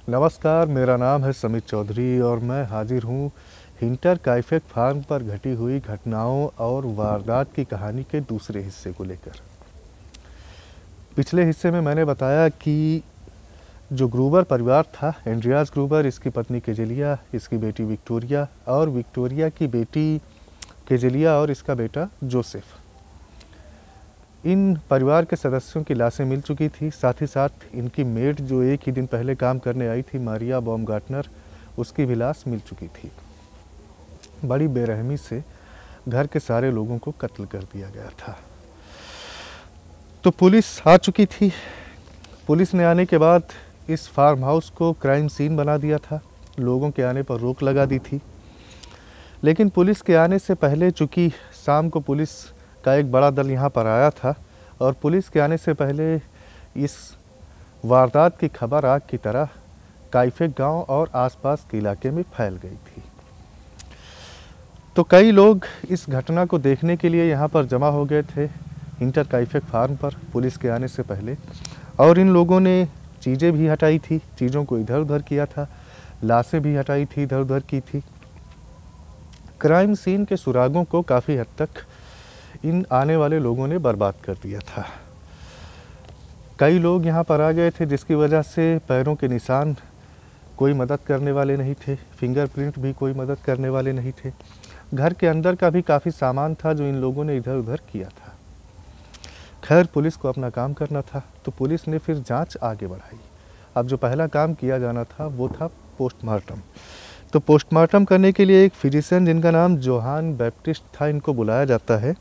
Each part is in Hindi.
नमस्कार, मेरा नाम है समित चौधरी और मैं हाजिर हूँ हिंटर काइफेक फार्म पर घटी हुई घटनाओं और वारदात की कहानी के दूसरे हिस्से को लेकर। पिछले हिस्से में मैंने बताया कि जो ग्रूबर परिवार था, एंड्रियास ग्रूबर, इसकी पत्नी केजेलिया, इसकी बेटी विक्टोरिया और विक्टोरिया की बेटी केजेलिया और इसका बेटा जोसेफ, इन परिवार के सदस्यों की लाशें मिल चुकी थी। साथ ही साथ इनकी मेड जो एक ही दिन पहले काम करने आई थी, मारिया बॉमगार्टनर, उसकी भी लाश मिल चुकी थी। बड़ी बेरहमी से घर के सारे लोगों को कत्ल कर दिया गया था। तो पुलिस आ चुकी थी। पुलिस ने आने के बाद इस फार्म हाउस को क्राइम सीन बना दिया था, लोगों के आने पर रोक लगा दी थी। लेकिन पुलिस के आने से पहले, चूँकि शाम को पुलिस का एक बड़ा दल यहाँ पर आया था और पुलिस के आने से पहले इस वारदात की खबर आग की तरह काइफेक गांव और आसपास के इलाके में फैल गई थी। तो कई लोग इस घटना को देखने के लिए यहाँ पर जमा हो गए थे हिंटर काइफेक फार्म पर पुलिस के आने से पहले, और इन लोगों ने चीज़ें भी हटाई थी, चीज़ों को इधर उधर किया था, लाशें भी हटाई थी, इधर उधर की थी। क्राइम सीन के सुरागों को काफ़ी हद तक इन आने वाले लोगों ने बर्बाद कर दिया था। कई लोग यहाँ पर आ गए थे जिसकी वजह से पैरों के निशान कोई मदद करने वाले नहीं थे, फिंगरप्रिंट भी कोई मदद करने वाले नहीं थे। घर के अंदर का भी काफ़ी सामान था जो इन लोगों ने इधर उधर किया था। खैर, पुलिस को अपना काम करना था, तो पुलिस ने फिर जांच आगे बढ़ाई। अब जो पहला काम किया जाना था वो था पोस्टमार्टम। तो पोस्टमार्टम करने के लिए एक फिजिशियन जिनका नाम जोहान बैप्टिस्ट था, इनको बुलाया जाता है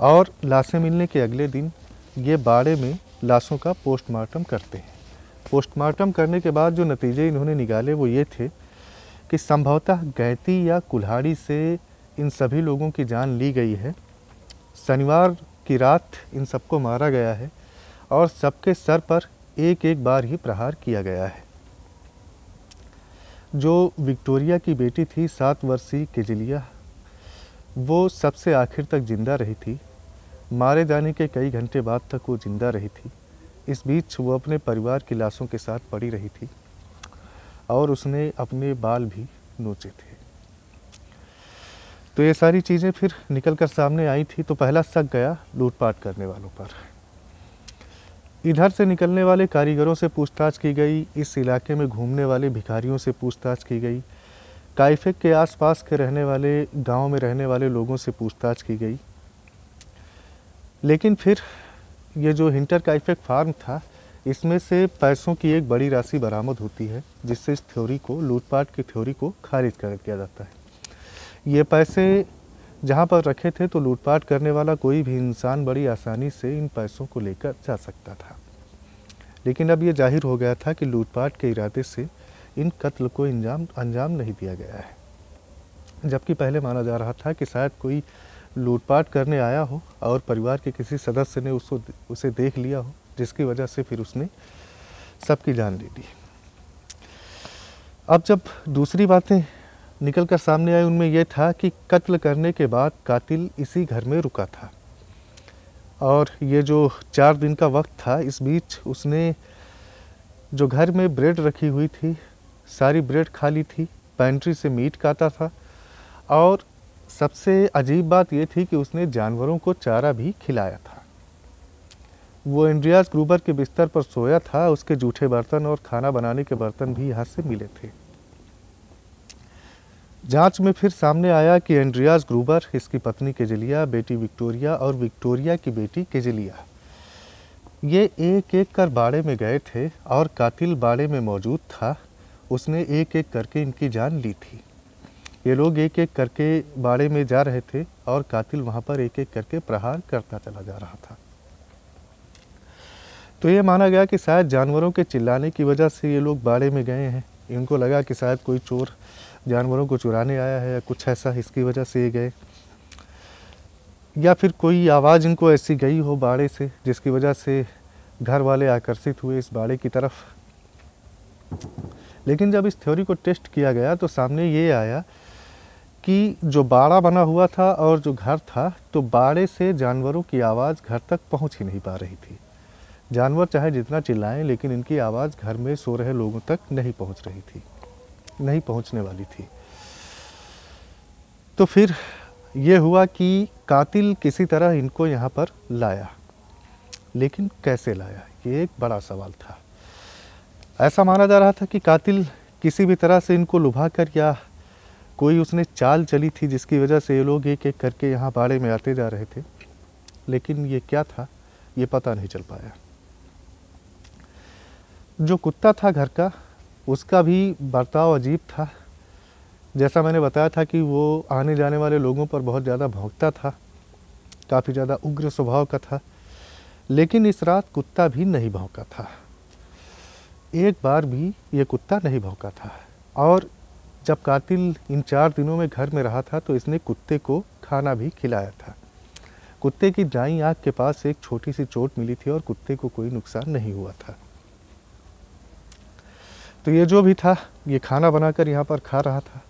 और लाशें मिलने के अगले दिन ये बाड़े में लाशों का पोस्टमार्टम करते हैं। पोस्टमार्टम करने के बाद जो नतीजे इन्होंने निकाले वो ये थे कि संभवतः गैती या कुल्हाड़ी से इन सभी लोगों की जान ली गई है। शनिवार की रात इन सबको मारा गया है और सबके सर पर एक एक बार ही प्रहार किया गया है। जो विक्टोरिया की बेटी थी, 7 वर्षीय केजेलिया, वो सबसे आखिर तक जिंदा रही थी। मारे जाने के कई घंटे बाद तक वो जिंदा रही थी। इस बीच वो अपने परिवार की लाशों के साथ पड़ी रही थी और उसने अपने बाल भी नोचे थे। तो ये सारी चीज़ें फिर निकल कर सामने आई थी। तो पहला शक गया लूटपाट करने वालों पर। इधर से निकलने वाले कारीगरों से पूछताछ की गई, इस इलाके में घूमने वाले भिखारियों से पूछताछ की गई, काइफेक के आसपास के रहने वाले, गांव में रहने वाले लोगों से पूछताछ की गई। लेकिन फिर ये जो हिंटर काइफेक फार्म था, इसमें से पैसों की एक बड़ी राशि बरामद होती है, जिससे इस थ्योरी को, लूटपाट की थ्योरी को खारिज कर दिया जाता है। ये पैसे जहाँ पर रखे थे तो लूटपाट करने वाला कोई भी इंसान बड़ी आसानी से इन पैसों को लेकर जा सकता था। लेकिन अब ये जाहिर हो गया था कि लूटपाट के इरादे से इन कत्ल को अंजाम नहीं दिया गया है। जबकि पहले माना जा रहा था कि शायद कोई लूटपाट करने आया हो और परिवार के किसी सदस्य ने उसे देख लिया हो, जिसकी वजह से फिर उसने सबकी जान ले ली। अब जब दूसरी बातें निकल कर सामने आई, उनमें यह था कि कत्ल करने के बाद कातिल इसी घर में रुका था और ये जो 4 दिन का वक्त था, इस बीच उसने जो घर में ब्रेड रखी हुई थी, सारी ब्रेड खा ली थी, पेंट्री से मीट काटा था और सबसे अजीब बात यह थी कि उसने जानवरों को चारा भी खिलाया था। वो एंड्रियास ग्रूबर के बिस्तर पर सोया था, उसके जूठे बर्तन और खाना बनाने के बर्तन भी यहाँ से मिले थे। जांच में फिर सामने आया कि एंड्रियास ग्रूबर, इसकी पत्नी केजेलिया, बेटी विक्टोरिया और विक्टोरिया की बेटी केजेलिया, ये एक एक कर बाड़े में गए थे और कातिल बाड़े में मौजूद था। उसने एक एक करके इनकी जान ली थी। ये लोग एक एक करके बाड़े में जा रहे थे और कातिल वहाँ पर एक एक करके प्रहार करता चला जा रहा था। तो ये माना गया कि शायद जानवरों के चिल्लाने की वजह से ये लोग बाड़े में गए हैं। इनको लगा कि शायद कोई चोर जानवरों को चुराने आया है या कुछ ऐसा, इसकी वजह से ये गए, या फिर कोई आवाज़ इनको ऐसी गई हो बाड़े से जिसकी वजह से घर वाले आकर्षित हुए इस बाड़े की तरफ। लेकिन जब इस थ्योरी को टेस्ट किया गया तो सामने ये आया कि जो बाड़ा बना हुआ था और जो घर था, तो बाड़े से जानवरों की आवाज़ घर तक पहुंच ही नहीं पा रही थी। जानवर चाहे जितना चिल्लाएं लेकिन इनकी आवाज़ घर में सो रहे लोगों तक नहीं पहुंच रही थी, नहीं पहुंचने वाली थी। तो फिर ये हुआ कि कातिल किसी तरह इनको यहाँ पर लाया, लेकिन कैसे लाया, ये एक बड़ा सवाल था। ऐसा माना जा रहा था कि कातिल किसी भी तरह से इनको लुभा कर या कोई उसने चाल चली थी जिसकी वजह से ये लोग एक एक करके यहाँ बाड़े में आते जा रहे थे, लेकिन ये क्या था ये पता नहीं चल पाया। जो कुत्ता था घर का, उसका भी बर्ताव अजीब था। जैसा मैंने बताया था कि वो आने जाने वाले लोगों पर बहुत ज़्यादा भौंकता था, काफ़ी ज़्यादा उग्र स्वभाव का था। लेकिन इस रात कुत्ता भी नहीं भौंका था, एक बार भी ये कुत्ता नहीं भौंका था। और जब कातिल इन 4 दिनों में घर में रहा था तो इसने कुत्ते को खाना भी खिलाया था। कुत्ते की दाईं आँख के पास एक छोटी सी चोट मिली थी और कुत्ते को कोई नुकसान नहीं हुआ था। तो ये जो भी था ये खाना बनाकर यहाँ पर खा रहा था।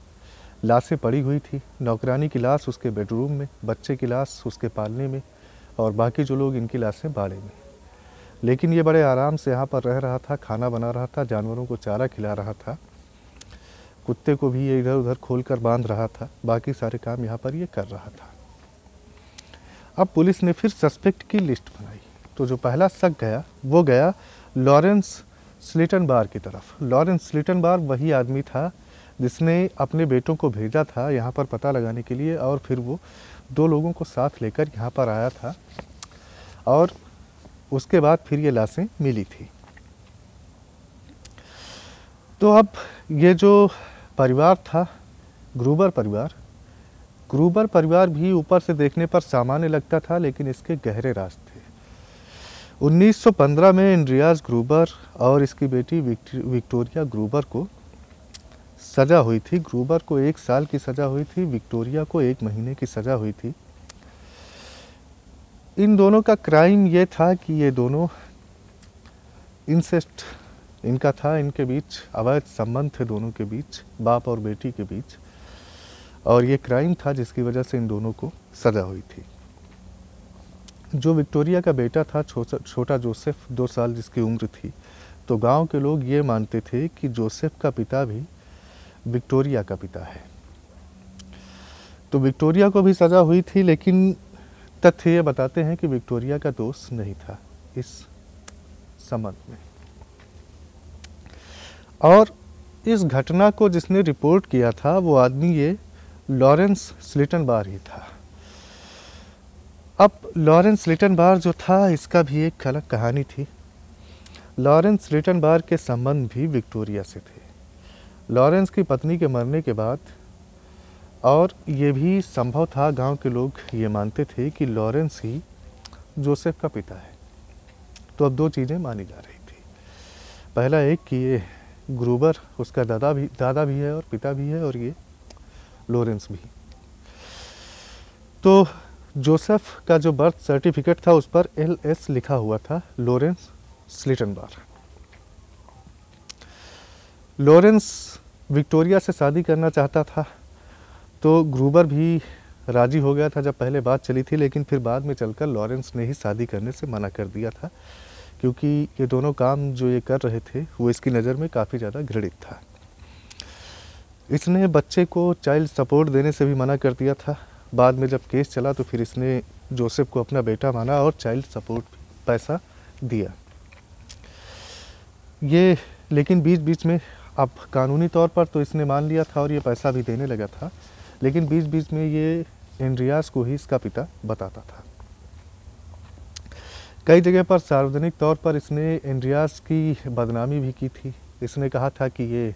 लाशें पड़ी हुई थी, नौकरानी की लाश उसके बेडरूम में, बच्चे की लाश उसके पालने में, और बाकी जो लोग इनकी लाशें बाड़े में। लेकिन ये बड़े आराम से यहाँ पर रह रहा था, खाना बना रहा था, जानवरों को चारा खिला रहा था, कुत्ते को भी ये इधर उधर खोल कर बांध रहा था, बाकी सारे काम यहाँ पर ये कर रहा था। अब पुलिस ने फिर सस्पेक्ट की लिस्ट बनाई। तो जो पहला शक गया वो गया लॉरेंस स्लिटनबार की तरफ। लॉरेंस स्लिटनबार वही आदमी था जिसने अपने बेटों को भेजा था यहाँ पर पता लगाने के लिए, और फिर वो 2 लोगों को साथ लेकर यहाँ पर आया था, और उसके बाद फिर ये लाशें मिली थी। तो अब ये जो परिवार था ग्रूबर परिवार भी ऊपर से देखने पर सामान्य लगता था, लेकिन इसके गहरे राज थे। 1915 में एंड्रियास ग्रूबर और इसकी बेटी विक्टोरिया ग्रूबर को सज़ा हुई थी। ग्रूबर को 1 साल की सज़ा हुई थी, विक्टोरिया को 1 महीने की सज़ा हुई थी। इन दोनों का क्राइम ये था कि ये दोनों इंसेस्ट इनका था, इनके बीच अवैध संबंध थे दोनों के बीच, बाप और बेटी के बीच, और ये क्राइम था जिसकी वजह से इन दोनों को सज़ा हुई थी। जो विक्टोरिया का बेटा था छोटा जोसेफ, 2 साल जिसकी उम्र थी, तो गांव के लोग ये मानते थे कि जोसेफ का पिता भी विक्टोरिया का पिता है। तो विक्टोरिया को भी सज़ा हुई थी, लेकिन तथ्य ये बताते हैं कि विक्टोरिया का दोष नहीं था इस संबंध में। और इस घटना को जिसने रिपोर्ट किया था वो आदमी ये लॉरेंस स्लिटनबार ही था। अब लॉरेंस स्लिटनबार जो था इसका भी एक अलग कहानी थी। लॉरेंस स्लिटनबार के संबंध भी विक्टोरिया से थे। लॉरेंस की पत्नी के मरने के बाद, और ये भी संभव था, गांव के लोग ये मानते थे कि लॉरेंस ही जोसेफ का पिता है। तो अब 2 चीज़ें मानी जा रही थी। पहला एक कि ये ग्रूबर उसका दादा भी है और पिता भी है, और ये लॉरेंस भी। तो जोसेफ का जो बर्थ सर्टिफिकेट था उस पर LS लिखा हुआ था, लॉरेंस स्लिटनबार। लॉरेंस विक्टोरिया से शादी करना चाहता था, तो ग्रूबर भी राजी हो गया था जब पहले बात चली थी, लेकिन फिर बाद में चलकर लॉरेंस ने ही शादी करने से मना कर दिया था, क्योंकि ये दोनों काम जो ये कर रहे थे वो इसकी नज़र में काफ़ी ज़्यादा घृणित था। इसने बच्चे को चाइल्ड सपोर्ट देने से भी मना कर दिया था। बाद में जब केस चला तो फिर इसने जोसेफ को अपना बेटा माना और चाइल्ड सपोर्ट पैसा दिया। ये लेकिन बीच बीच में, अब कानूनी तौर पर तो इसने मान लिया था और ये पैसा भी देने लगा था, लेकिन बीच बीच में ये एंड्रियास को ही इसका पिता बताता था। कई जगह पर सार्वजनिक तौर पर इसने एंड्रियास की बदनामी भी की थी। इसने कहा था कि ये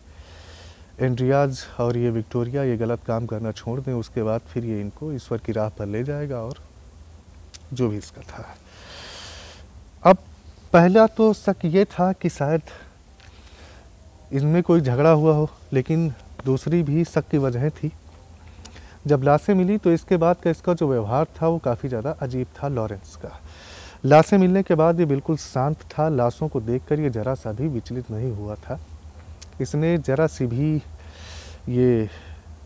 एंड्रियास और ये विक्टोरिया ये गलत काम करना छोड़ दें, उसके बाद फिर ये इनको ईश्वर की राह पर ले जाएगा, और जो भी इसका था। अब पहला तो शक ये था कि शायद इनमें कोई झगड़ा हुआ हो, लेकिन दूसरी भी शक की वजह थी। जब लाशें मिली तो इसके बाद का इसका जो व्यवहार था वो काफ़ी ज़्यादा अजीब था लॉरेंस का। लाशें मिलने के बाद ये बिल्कुल शांत था, लाशों को देखकर ये ज़रा सा भी विचलित नहीं हुआ था। इसने ज़रा सी भी ये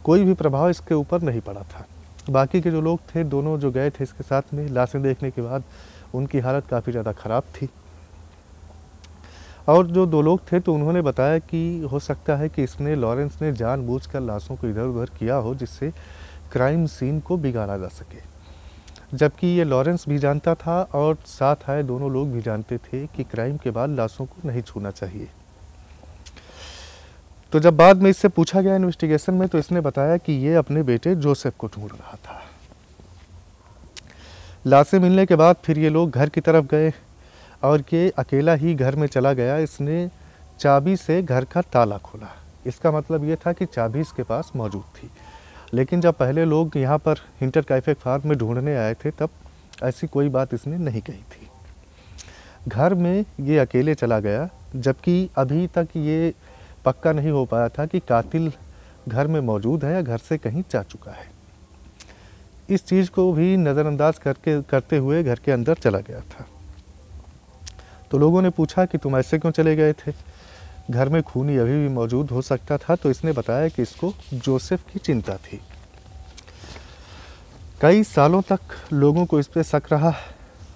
कोई भी प्रभाव इसके ऊपर नहीं पड़ा था। बाकी के जो लोग थे, दोनों जो गए थे इसके साथ में, लाशें देखने के बाद उनकी हालत काफ़ी ज़्यादा ख़राब थी। और जो दो लोग थे तो उन्होंने बताया कि हो सकता है कि इसने लॉरेंस ने जानबूझकर लाशों को इधर उधर किया हो जिससे क्राइम सीन को बिगाड़ा जा सके। जबकि ये लॉरेंस भी जानता था और साथ आए दोनों लोग भी जानते थे कि क्राइम के बाद लाशों को नहीं छूना चाहिए। तो जब बाद में इससे पूछा गया इन्वेस्टिगेशन में तो इसने बताया कि ये अपने बेटे जोसेफ को ढूंढ रहा था। लाशें मिलने के बाद फिर ये लोग घर की तरफ गए और ये अकेला ही घर में चला गया। इसने चाबी से घर का ताला खोला। इसका मतलब ये था कि चाबी इसके पास मौजूद थी। लेकिन जब पहले लोग यहाँ पर हिंटरकाइफे फार्म में ढूंढने आए थे तब ऐसी कोई बात इसने नहीं कही थी। घर में ये अकेले चला गया, जबकि अभी तक ये पक्का नहीं हो पाया था कि कातिल घर में मौजूद है या घर से कहीं जा चुका है। इस चीज़ को भी नज़रअंदाज करते हुए घर के अंदर चला गया था। तो लोगों ने पूछा कि तुम ऐसे क्यों चले गए थे, घर में खूनी अभी भी मौजूद हो सकता था। तो इसने बताया कि इसको जोसेफ की चिंता थी। कई सालों तक लोगों को इस पर शक रहा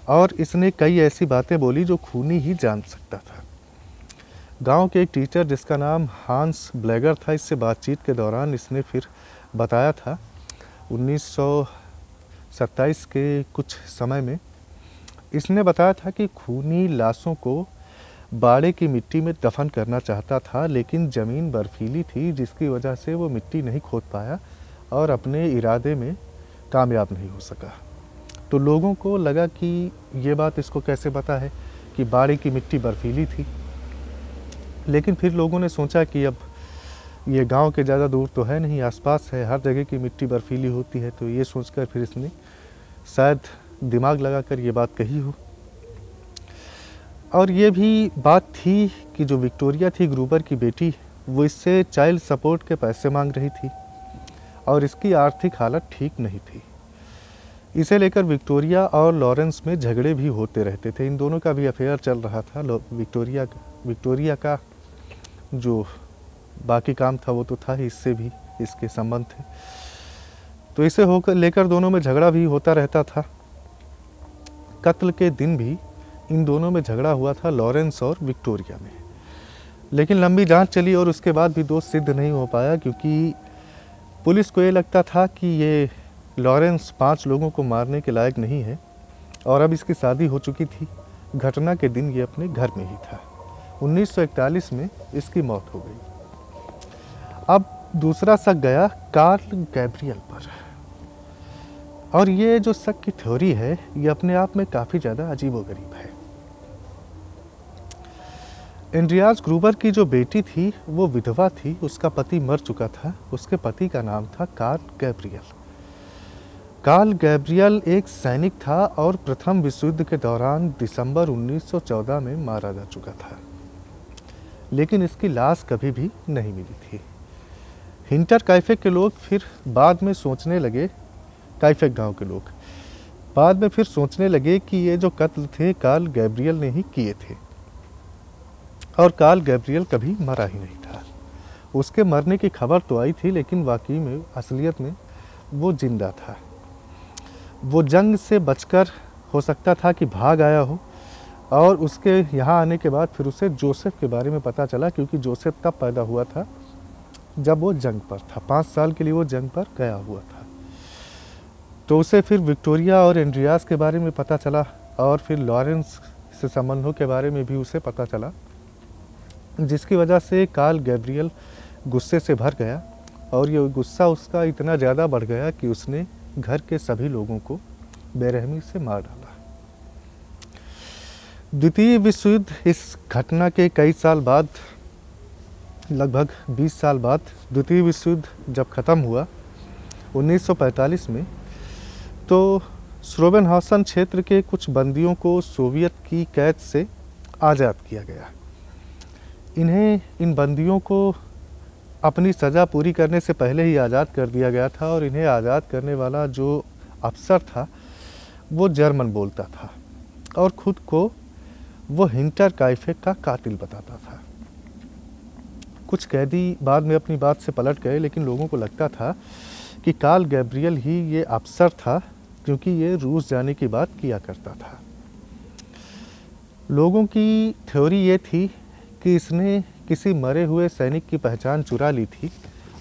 और इसने कई ऐसी बातें बोली जो खूनी ही जान सकता था। गांव के एक टीचर जिसका नाम हांस ब्लेगर था, इससे बातचीत के दौरान इसने फिर बताया था 1927 के कुछ समय में इसने बताया था कि खूनी लाशों को बाड़े की मिट्टी में दफन करना चाहता था, लेकिन ज़मीन बर्फीली थी जिसकी वजह से वो मिट्टी नहीं खोद पाया और अपने इरादे में कामयाब नहीं हो सका। तो लोगों को लगा कि ये बात इसको कैसे पता है कि बाड़े की मिट्टी बर्फीली थी। लेकिन फिर लोगों ने सोचा कि अब ये गांव के ज़्यादा दूर तो है नहीं, आसपास है, हर जगह की मिट्टी बर्फीली होती है। तो ये सोचकर फिर इसने शायद दिमाग लगाकर ये बात कही हो। और ये भी बात थी कि जो विक्टोरिया थी ग्रूबर की बेटी, वो इससे चाइल्ड सपोर्ट के पैसे मांग रही थी और इसकी आर्थिक हालत ठीक नहीं थी। इसे लेकर विक्टोरिया और लॉरेंस में झगड़े भी होते रहते थे। इन दोनों का भी अफेयर चल रहा था। विक्टोरिया का जो बाकी काम था वो तो था ही, इससे भी इसके संबंध थे। तो इसे होकर लेकर दोनों में झगड़ा भी होता रहता था। कत्ल के दिन भी इन दोनों में झगड़ा हुआ था, लॉरेंस और विक्टोरिया में। लेकिन लंबी जांच चली और उसके बाद भी दोष सिद्ध नहीं हो पाया, क्योंकि पुलिस को ये लगता था कि ये लॉरेंस 5 लोगों को मारने के लायक नहीं है और अब इसकी शादी हो चुकी थी। घटना के दिन ये अपने घर में ही था। 1941 में इसकी मौत हो गई। अब दूसरा शक गया कार्ल गैब्रियल पर। और ये जो शक की थ्योरी है ये अपने आप में काफ़ी ज़्यादा अजीबोगरीब है। एंड्रियास ग्रूबर की जो बेटी थी वो विधवा थी, उसका पति मर चुका था। उसके पति का नाम था कार्ल गैब्रियल। कार्ल गैब्रियल एक सैनिक था और प्रथम विश्व युद्ध के दौरान दिसंबर 1914 में मारा जा चुका था, लेकिन इसकी लाश कभी भी नहीं मिली थी। हिंटरकाइफे के लोग फिर बाद में सोचने लगे, काइफेक गांव के लोग बाद में फिर सोचने लगे कि ये जो कत्ल थे कार्ल गैब्रियल ने ही किए थे और कार्ल गैब्रियल कभी मरा ही नहीं था। उसके मरने की खबर तो आई थी, लेकिन वाकई में असलियत में वो जिंदा था। वो जंग से बचकर हो सकता था कि भाग आया हो और उसके यहाँ आने के बाद फिर उसे जोसेफ के बारे में पता चला, क्योंकि जोसेफ तब पैदा हुआ था जब वो जंग पर था। 5 साल के लिए वो जंग पर गया हुआ था। तो उसे फिर विक्टोरिया और एंड्रियास के बारे में पता चला और फिर लॉरेंस से संबंधों के बारे में भी उसे पता चला, जिसकी वजह से कार्ल गैब्रियल गुस्से से भर गया और ये गुस्सा उसका इतना ज़्यादा बढ़ गया कि उसने घर के सभी लोगों को बेरहमी से मार डाला। द्वितीय विश्व युद्ध इस घटना के कई साल बाद, लगभग 20 साल बाद द्वितीय विश्व युद्ध जब ख़त्म हुआ 1945 में, तो श्रोबेनहाउसन क्षेत्र के कुछ बंदियों को सोवियत की कैद से आज़ाद किया गया। इन बंदियों को अपनी सज़ा पूरी करने से पहले ही आज़ाद कर दिया गया था और इन्हें आज़ाद करने वाला जो अफसर था वो जर्मन बोलता था और ख़ुद को वो हिंटरकाइफे का कातिल बताता था। कुछ कैदी बाद में अपनी बात से पलट गए, लेकिन लोगों को लगता था कि कार्ल गैब्रियल ही ये अफसर था, क्योंकि ये रूस जाने की बात किया करता था। लोगों की थ्योरी ये थी कि इसने किसी मरे हुए सैनिक की पहचान चुरा ली थी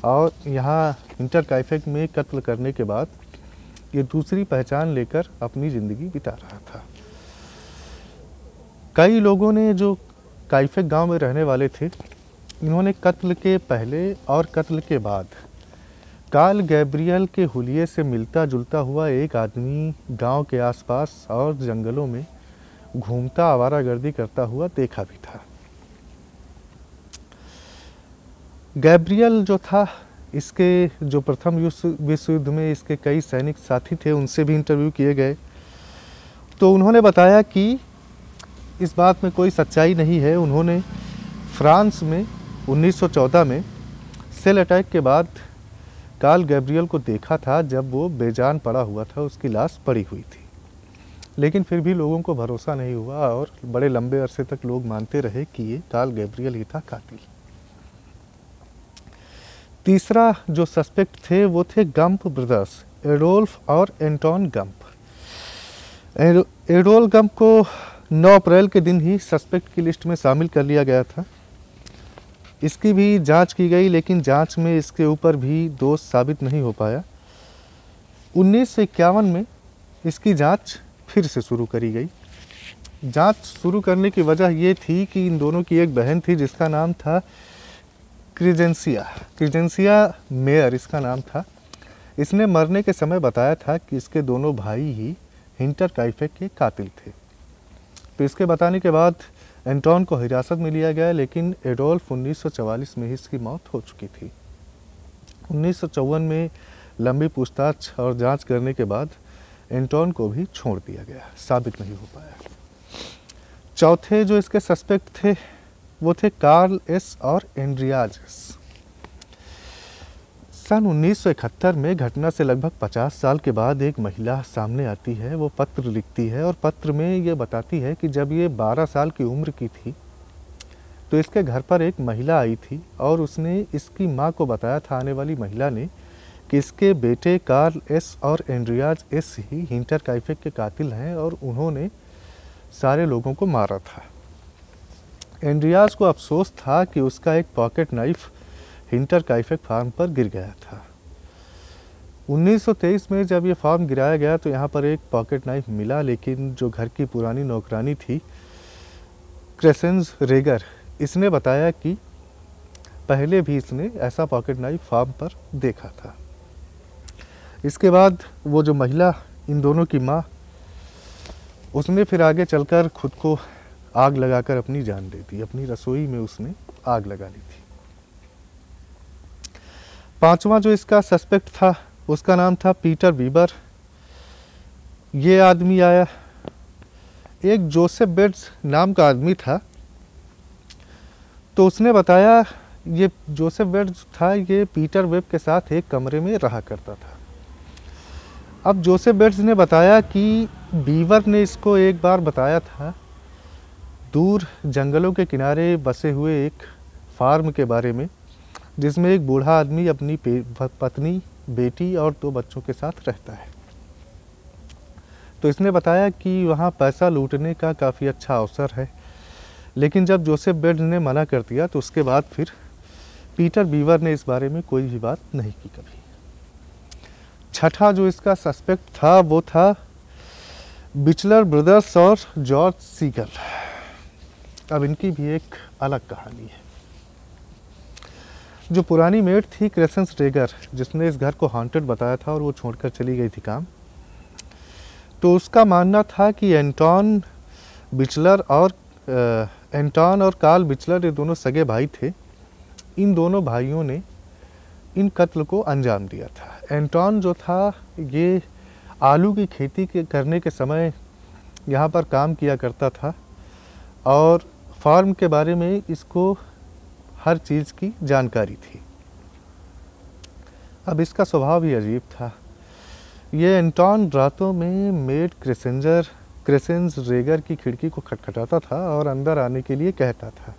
और यहाँ हिंटरकाइफेक में कत्ल करने के बाद ये दूसरी पहचान लेकर अपनी ज़िंदगी बिता रहा था। कई लोगों ने जो काइफेक गांव में रहने वाले थे, इन्होंने कत्ल के पहले और कत्ल के बाद कार्ल गैब्रियल के हुलिये से मिलता जुलता हुआ एक आदमी गांव के आसपास और जंगलों में घूमता आवारागर्दी करता हुआ देखा भी था। गैब्रियल जो था, इसके जो प्रथम विश्व युद्ध में इसके कई सैनिक साथी थे, उनसे भी इंटरव्यू किए गए तो उन्होंने बताया कि इस बात में कोई सच्चाई नहीं है। उन्होंने फ्रांस में 1914 में सेल अटैक के बाद कार्ल गैब्रियल को देखा था, जब वो बेजान पड़ा हुआ था, उसकी लाश पड़ी हुई थी। लेकिन फिर भी लोगों को भरोसा नहीं हुआ और बड़े लंबे अरसे तक लोग मानते रहे कि ये कार्ल गैब्रियल ही था कातिल। तीसरा जो सस्पेक्ट थे वो थे गंप ब्रदर्स, एडोल्फ और एंटोन गंप। एडोल्फ गंप को 9 अप्रैल के दिन ही सस्पेक्ट की लिस्ट में शामिल कर लिया गया था। इसकी भी जांच की गई, लेकिन जांच में इसके ऊपर भी दोष साबित नहीं हो पाया। 1951 में इसकी जांच फिर से शुरू करी गई। जांच शुरू करने की वजह ये थी कि इन दोनों की एक बहन थी जिसका नाम था क्रिजेंसिया मेयर इसका नाम था। इसने मरने के समय बताया था कि इसके दोनों भाई ही हिंटरकाइफेक के कातिल थे। तो इसके बताने के बाद एंटोन को हिरासत में लिया गया, लेकिन एडोल्फ 1944 में ही इसकी मौत हो चुकी थी। 1954 में लंबी पूछताछ और जांच करने के बाद एंटोन को भी छोड़ दिया गया, साबित नहीं हो पाया। चौथे जो इसके सस्पेक्ट थे वो थे कार्ल एस और एंड्रियाज एस। सन 1971 में घटना से लगभग 50 साल के बाद एक महिला सामने आती है। वो पत्र लिखती है और पत्र में ये बताती है कि जब ये 12 साल की उम्र की थी तो इसके घर पर एक महिला आई थी और उसने इसकी माँ को बताया था, आने वाली महिला ने, कि इसके बेटे कार्ल एस और एंड्रियाज एस ही हिंटरकाइफेक के कातिल हैं और उन्होंने सारे लोगों को मारा था। एंड्रियाज को अफसोस था कि उसका एक पॉकेट नाइफ हिंटरकाइफेक फार्म पर गिर गया था। 1923 में जब ये फार्म गिराया गया तो यहाँ पर एक पॉकेट नाइफ मिला, लेकिन जो घर की पुरानी नौकरानी थी क्रेसेंस रेगर, इसने बताया कि पहले भी इसने ऐसा पॉकेट नाइफ फार्म पर देखा था। इसके बाद वो जो महिला, इन दोनों की माँ, उसने फिर आगे चलकर खुद को आग लगाकर अपनी जान दे दी। अपनी रसोई में उसने आग लगा ली थी। पांचवा जो इसका सस्पेक्ट था उसका नाम था पीटर वीबर। ये आदमी आया, एक जोसेफ बेट्स नाम का आदमी था। तो उसने बताया, ये जोसेफ बेट्स था, ये पीटर वेब के साथ एक कमरे में रहा करता था। अब जोसेफ बेट्स ने बताया कि बीवर ने इसको एक बार बताया था दूर जंगलों के किनारे बसे हुए एक फार्म के बारे में, जिसमें एक बूढ़ा आदमी अपनी पत्नी, बेटी और 2 बच्चों के साथ रहता है। तो इसने बताया कि वहाँ पैसा लूटने का काफ़ी अच्छा अवसर है। लेकिन जब जोसेफ बेट्स ने मना कर दिया तो उसके बाद फिर पीटर बीवर ने इस बारे में कोई भी बात नहीं की कभी। छठा जो इसका सस्पेक्ट था वो था बिचलर ब्रदर्स और जॉर्ज सीगल। अब इनकी भी एक अलग कहानी है। जो पुरानी मेड थी क्रेसेंस रेगर, जिसने इस घर को हॉन्टेड बताया था और वो छोड़कर चली गई थी काम, तो उसका मानना था कि एंटोन और कार्ल बिचलर, ये दोनों सगे भाई थे। इन दोनों भाइयों ने इन कत्ल को अंजाम दिया था। एंटोन जो था, ये आलू की खेती करने के समय यहाँ पर काम किया करता था और फार्म के बारे में इसको हर चीज़ की जानकारी थी। अब इसका स्वभाव ही अजीब था। ये एंटोन रातों में मेड क्रेसेंस रेगर की खिड़की को खटखटाता था और अंदर आने के लिए कहता था,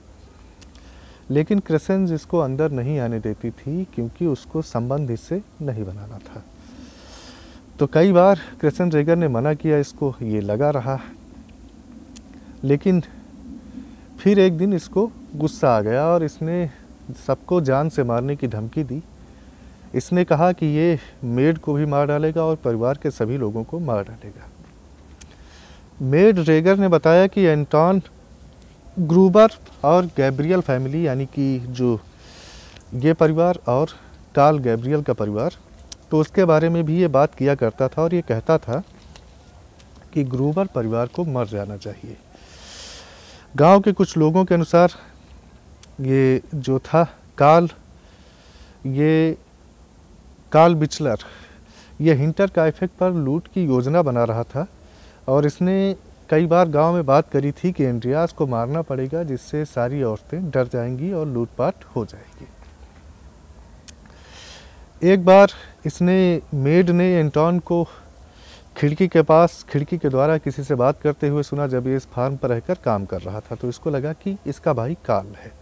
लेकिन क्रेसेंस इसको अंदर नहीं आने देती थी क्योंकि उसको संबंध इससे नहीं बनाना था। तो कई बार क्रेसेंस रेगर ने मना किया इसको, ये लगा रहा। लेकिन फिर एक दिन इसको गुस्सा आ गया और इसने सबको जान से मारने की धमकी दी। इसने कहा कि ये मेड को भी मार डालेगा और परिवार के सभी लोगों को मार डालेगा। मेड रेगर ने बताया कि एंटोन ग्रूबर और गैब्रियल फैमिली, यानी कि जो ये परिवार और कार्ल गैब्रियल का परिवार, तो उसके बारे में भी ये बात किया करता था और ये कहता था कि ग्रूबर परिवार को मर जाना चाहिए। गांव के कुछ लोगों के अनुसार ये जो था कार्ल बिचलर, ये हिंटर काइफेक पर लूट की योजना बना रहा था और इसने कई बार गांव में बात करी थी कि एंड्रियास को मारना पड़ेगा, जिससे सारी औरतें डर जाएंगी और लूटपाट हो जाएगी। एक बार इसने मेड ने एंटोन को खिड़की के द्वारा किसी से बात करते हुए सुना, जब ये इस फार्म पर रहकर काम कर रहा था। तो इसको लगा कि इसका भाई कार्ल है।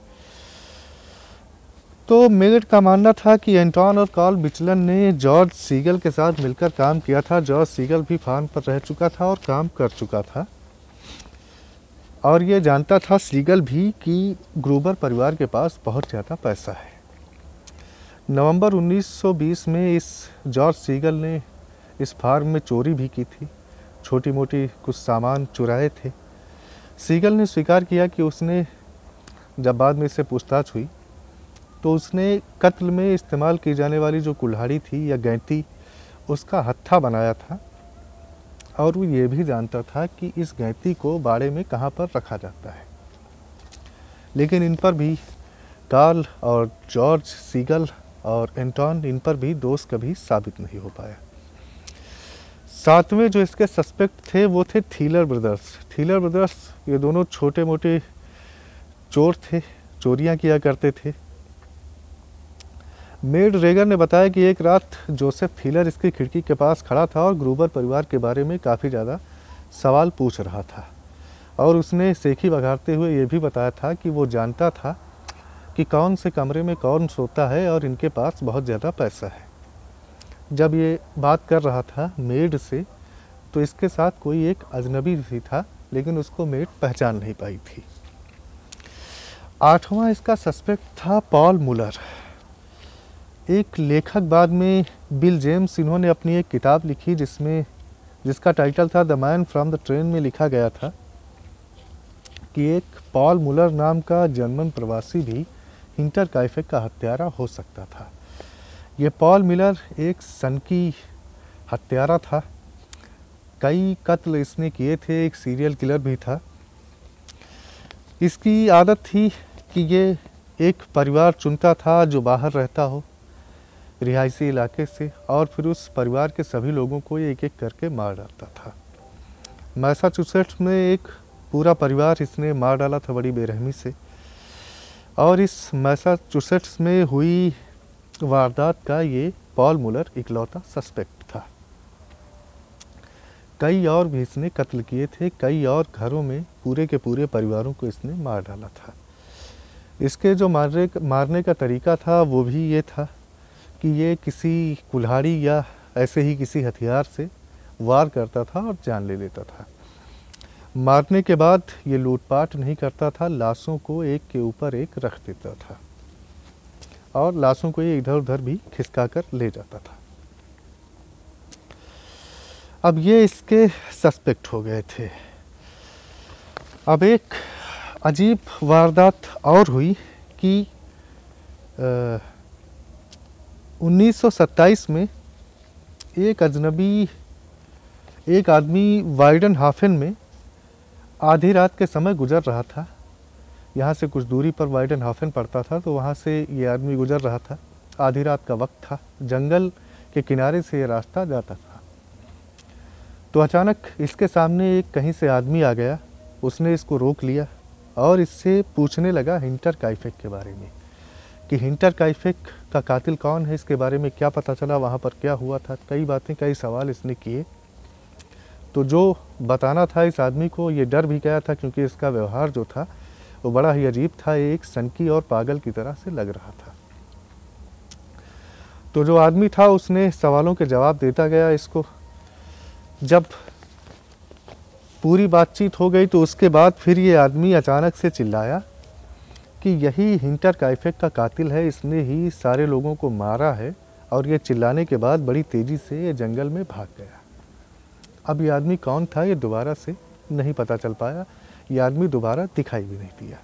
तो मेड का मानना था कि एंटोन और कार्ल बिचलन ने जॉर्ज सीगल के साथ मिलकर काम किया था। जॉर्ज सीगल भी फार्म पर रह चुका था और काम कर चुका था और ये जानता था सीगल भी कि ग्रूबर परिवार के पास बहुत ज़्यादा पैसा है। नवंबर 1920 में इस जॉर्ज सीगल ने इस फार्म में चोरी भी की थी, छोटी मोटी कुछ सामान चुराए थे। सीगल ने स्वीकार किया कि उसने, जब बाद में इससे पूछताछ हुई तो उसने कत्ल में इस्तेमाल की जाने वाली जो कुल्हाड़ी थी या गैंती, उसका हत्था बनाया था और वो ये भी जानता था कि इस गैंती को बाड़े में कहाँ पर रखा जाता है। लेकिन इन पर भी कार्ल और जॉर्ज सीगल और एंटोन, इन पर भी दोष कभी साबित नहीं हो पाया। सातवें जो इसके सस्पेक्ट थे वो थे थीलर ब्रदर्स। थीलर ब्रदर्स ये दोनों छोटे मोटे चोर थे, चोरियां किया करते थे। मेड रेगर ने बताया कि एक रात जोसेफ थीलर इसकी खिड़की के पास खड़ा था और ग्रूबर परिवार के बारे में काफ़ी ज़्यादा सवाल पूछ रहा था और उसने सेखी बघारते हुए ये भी बताया था कि वो जानता था कि कौन से कमरे में कौन सोता है और इनके पास बहुत ज़्यादा पैसा है। जब ये बात कर रहा था मेड से, तो इसके साथ कोई एक अजनबी भी था, लेकिन उसको मेड पहचान नहीं पाई थी। आठवां इसका सस्पेक्ट था पॉल मुलर, एक लेखक। बाद में बिल जेम्स, इन्होंने अपनी एक किताब लिखी जिसका टाइटल था the man from the train, में लिखा गया था कि एक पॉल मुलर नाम का जर्मन प्रवासी भी हिंटर काइफेक का हत्यारा हो सकता था। ये पॉल मिलर एक सनकी हत्यारा था, कई कत्ल इसने किए थे, एक सीरियल किलर भी था। इसकी आदत थी कि ये एक परिवार चुनता था जो बाहर रहता हो रिहायशी इलाके से, और फिर उस परिवार के सभी लोगों को ये एक एक करके मार डालता था। मैसाचुसेट्स में एक पूरा परिवार इसने मार डाला था बड़ी बेरहमी से, और इस मैसाचुसेट्स में हुई वारदात का ये पॉल मुलर इकलौता सस्पेक्ट था। कई और भी इसने कत्ल किए थे, कई और घरों में पूरे के पूरे परिवारों को इसने मार डाला था। इसके जो मारने का तरीका था वो भी ये था कि ये किसी कुल्हाड़ी या ऐसे ही किसी हथियार से वार करता था और जान ले लेता था। मारने के बाद ये लूटपाट नहीं करता था, लाशों को एक के ऊपर एक रख देता था और लाशों को ये इधर उधर भी खिसका कर ले जाता था। अब ये इसके सस्पेक्ट हो गए थे। अब एक अजीब वारदात और हुई कि 1927 में एक आदमी वाइडनहाफेन में आधी रात के समय गुजर रहा था। यहाँ से कुछ दूरी पर वाइडनहाफेन पड़ता था, तो वहाँ से ये आदमी गुजर रहा था। आधी रात का वक्त था, जंगल के किनारे से ये रास्ता जाता था। तो अचानक इसके सामने एक कहीं से आदमी आ गया, उसने इसको रोक लिया और इससे पूछने लगा हिंटर काइफेक के बारे में कि हिंटर काइफेक का कातिल कौन है, इसके बारे में क्या पता चला, वहाँ पर क्या हुआ था। कई बातें, कई सवाल इसने किए। तो जो बताना था इस आदमी को, ये डर भी गया था क्योंकि इसका व्यवहार जो था वो बड़ा ही अजीब था, एक सनकी और पागल की तरह से लग रहा था। तो जो आदमी था उसने सवालों के जवाब देता गया इसको। जब पूरी बातचीत हो गई तो उसके बाद फिर ये आदमी अचानक से चिल्लाया कि यही हिंटर काइफेक का कातिल है, इसने ही सारे लोगों को मारा है, और ये चिल्लाने के बाद बड़ी तेज़ी से ये जंगल में भाग गया। अब ये आदमी कौन था ये दोबारा से नहीं पता चल पाया, ये आदमी दोबारा दिखाई भी नहीं दिया।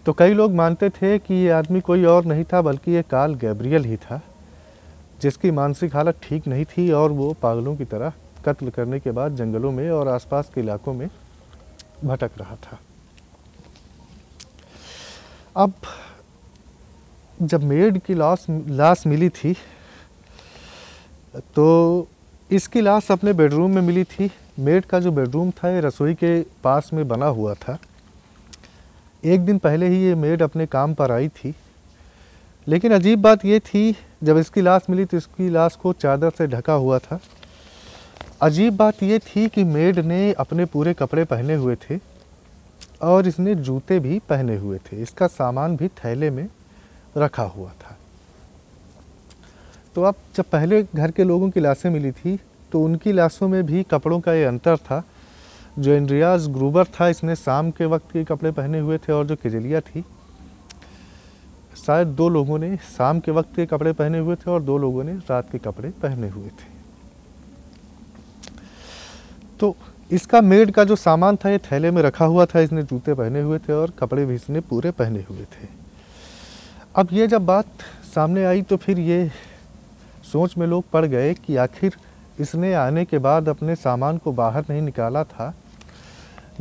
तो कई लोग मानते थे कि ये आदमी कोई और नहीं था बल्कि ये कार्ल गैब्रियल ही था, जिसकी मानसिक हालत ठीक नहीं थी और वो पागलों की तरह कत्ल करने के बाद जंगलों में और आसपास के इलाकों में भटक रहा था। अब जब मेड की लाश मिली थी तो इसकी लाश अपने बेडरूम में मिली थी। मेड का जो बेडरूम था ये रसोई के पास में बना हुआ था। एक दिन पहले ही ये मेड अपने काम पर आई थी, लेकिन अजीब बात ये थी जब इसकी लाश मिली तो इसकी लाश को चादर से ढका हुआ था। अजीब बात ये थी कि मेड ने अपने पूरे कपड़े पहने हुए थे और इसने जूते भी पहने हुए थे, इसका सामान भी थैले में रखा हुआ था। तो अब जब पहले घर के लोगों की लाशें मिली थी तो उनकी लाशों में भी कपड़ों का ये अंतर था। जो एंड्रियास ग्रूबर था इसने शाम के वक्त के कपड़े पहने हुए थे, और जो केजेलिया थी शायद 2 लोगों ने शाम के वक्त के कपड़े पहने हुए थे और 2 लोगों ने रात के कपड़े पहने हुए थे। तो इसका मेड का जो सामान था ये थैले में रखा हुआ था, इसने जूते पहने हुए थे और कपड़े भी इसने पूरे पहने हुए थे। अब ये जब बात सामने आई तो फिर ये सोच में लोग पड़ गए कि आखिर इसने आने के बाद अपने सामान को बाहर नहीं निकाला था,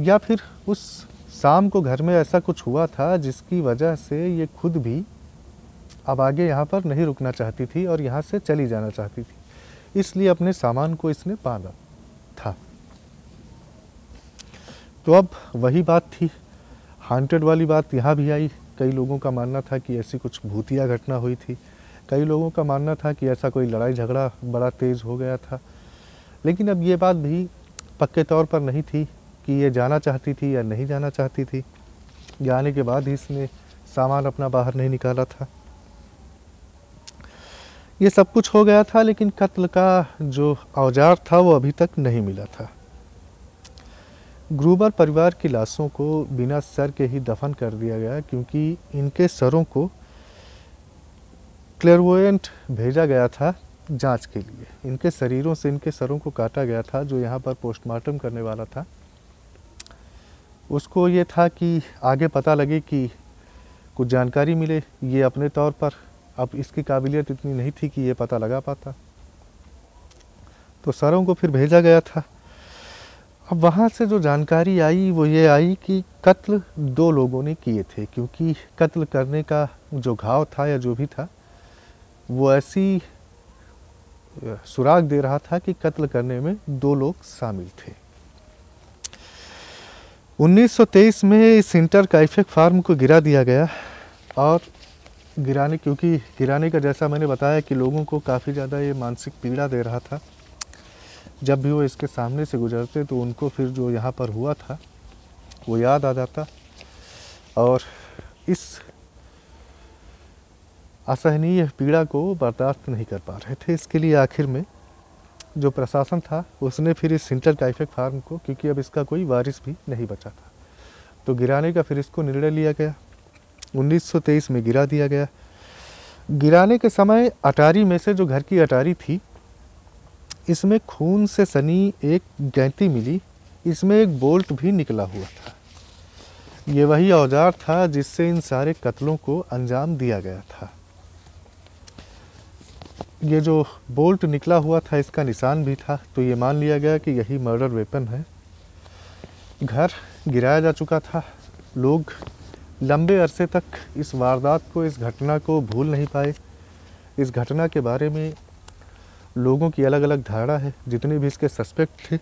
या फिर उस शाम को घर में ऐसा कुछ हुआ था जिसकी वजह से ये खुद भी अब आगे यहाँ पर नहीं रुकना चाहती थी और यहाँ से चली जाना चाहती थी, इसलिए अपने सामान को इसने बांधा था। तो अब वही बात थी, हांटेड वाली बात यहाँ भी आई। कई लोगों का मानना था कि ऐसी कुछ भूतिया घटना हुई थी, कई लोगों का मानना था कि ऐसा कोई लड़ाई झगड़ा बड़ा तेज़ हो गया था। लेकिन अब ये बात भी पक्के तौर पर नहीं थी कि ये जाना चाहती थी या नहीं जाना चाहती थी। जाने के बाद ही इसने सामान अपना बाहर नहीं निकाला था। ये सब कुछ हो गया था, लेकिन कत्ल का जो औजार था वो अभी तक नहीं मिला था। ग्रूबर परिवार की लाशों को बिना सर के ही दफन कर दिया गया, क्योंकि इनके सरों को क्लेरवोयेंट भेजा गया था जांच के लिए। इनके शरीरों से इनके सरों को काटा गया था। जो यहाँ पर पोस्टमार्टम करने वाला था उसको ये था कि आगे पता लगे कि कुछ जानकारी मिले। ये अपने तौर पर अब इसकी काबिलियत इतनी नहीं थी कि ये पता लगा पाता, तो सरों को फिर भेजा गया था। अब वहाँ से जो जानकारी आई वो ये आई कि कत्ल 2 लोगों ने किए थे, क्योंकि कत्ल करने का जो घाव था या जो भी था वो ऐसी सुराग दे रहा था कि कत्ल करने में 2 लोग शामिल थे। 1923 में इस हिंटर काइफेक फार्म को गिरा दिया गया, और क्योंकि गिराने का जैसा मैंने बताया कि लोगों को काफ़ी ज़्यादा ये मानसिक पीड़ा दे रहा था। जब भी वो इसके सामने से गुजरते तो उनको फिर जो यहाँ पर हुआ था वो याद आ जाता, और इस असहनीय पीड़ा को बर्दाश्त नहीं कर पा रहे थे। इसके लिए आखिर में जो प्रशासन था उसने फिर इस हिंटर काइफेक फार्म को, क्योंकि अब इसका कोई वारिस भी नहीं बचा था, तो गिराने का फिर इसको निर्णय लिया गया। 1923 में गिरा दिया गया। गिराने के समय अटारी में से जो घर की अटारी थी इसमें खून से सनी एक गैंती मिली, इसमें एक बोल्ट भी निकला हुआ था। ये वही औजार था जिससे इन सारे कत्लों को अंजाम दिया गया था। ये जो बोल्ट निकला हुआ था इसका निशान भी था, तो ये मान लिया गया कि यही मर्डर वेपन है। घर गिराया जा चुका था। लोग लंबे अरसे तक इस वारदात को, इस घटना को भूल नहीं पाए। इस घटना के बारे में लोगों की अलग अलग धारणा है। जितने भी इसके सस्पेक्ट थे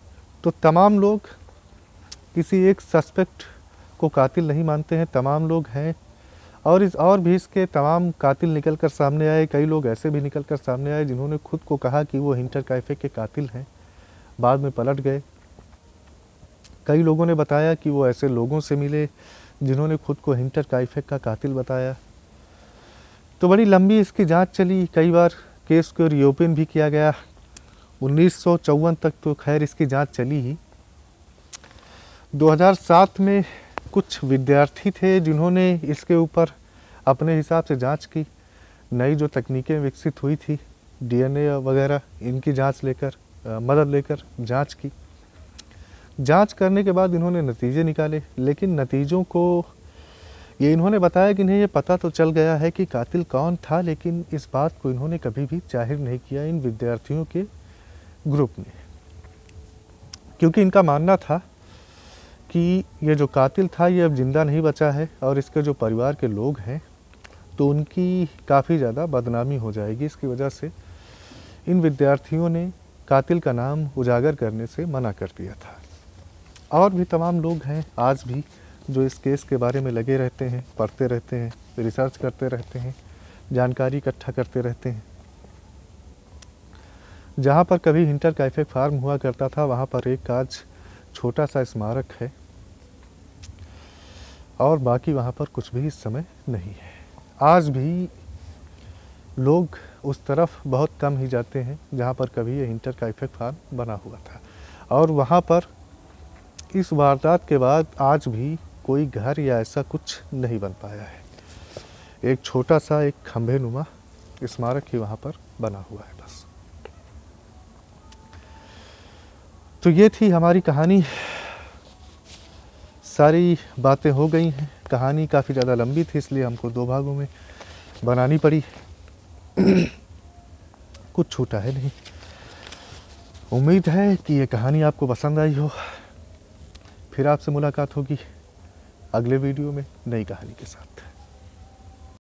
तो तमाम लोग किसी एक सस्पेक्ट को कातिल नहीं मानते हैं, तमाम लोग हैं। और भी इसके तमाम कातिल निकल कर सामने आए। कई लोग ऐसे भी निकल कर सामने आए जिन्होंने खुद को कहा कि वो हिंटर काइफेक के कातिल हैं, बाद में पलट गए। कई लोगों ने बताया कि वो ऐसे लोगों से मिले जिन्होंने खुद को हिंटर काइफेक का कातिल बताया। तो बड़ी लंबी इसकी जांच चली। कई बार केस को रीओपन भी किया गया। 1954 तक तो खैर इसकी जांच चली ही। 2007 में कुछ विद्यार्थी थे जिन्होंने इसके ऊपर अपने हिसाब से जांच की। नई जो तकनीकें विकसित हुई थी, डीएनए वगैरह, इनकी जांच लेकर मदद लेकर जांच की। जांच करने के बाद इन्होंने नतीजे निकाले, लेकिन नतीजों को ये इन्होंने बताया कि इन्हें ये पता तो चल गया है कि कातिल कौन था, लेकिन इस बात को इन्होंने कभी भी जाहिर नहीं किया इन विद्यार्थियों के ग्रुप ने, क्योंकि इनका मानना था कि ये जो कातिल था ये अब ज़िंदा नहीं बचा है और इसके जो परिवार के लोग हैं तो उनकी काफ़ी ज़्यादा बदनामी हो जाएगी। इसकी वजह से इन विद्यार्थियों ने कातिल का नाम उजागर करने से मना कर दिया था। और भी तमाम लोग हैं आज भी जो इस केस के बारे में लगे रहते हैं, पढ़ते रहते हैं, रिसर्च करते रहते हैं, जानकारी इकट्ठा करते रहते हैं। जहाँ पर कभी हिंटरकाइफेक फार्म हुआ करता था वहाँ पर एक आज छोटा सा स्मारक है और बाकी वहाँ पर कुछ भी इस समय नहीं है। आज भी लोग उस तरफ बहुत कम ही जाते हैं जहाँ पर कभी ये हिंटरकाइफेक फार्म बना हुआ था, और वहाँ पर इस वारदात के बाद आज भी कोई घर या ऐसा कुछ नहीं बन पाया है। एक छोटा सा एक खंभे नुमा स्मारक ही वहाँ पर बना हुआ है बस। तो ये थी हमारी कहानी। सारी बातें हो गई हैं। कहानी काफ़ी ज़्यादा लंबी थी इसलिए हमको 2 भागों में बनानी पड़ी। कुछ छूटा है नहीं। उम्मीद है कि ये कहानी आपको पसंद आई हो। फिर आपसे मुलाकात होगी अगले वीडियो में नई कहानी के साथ।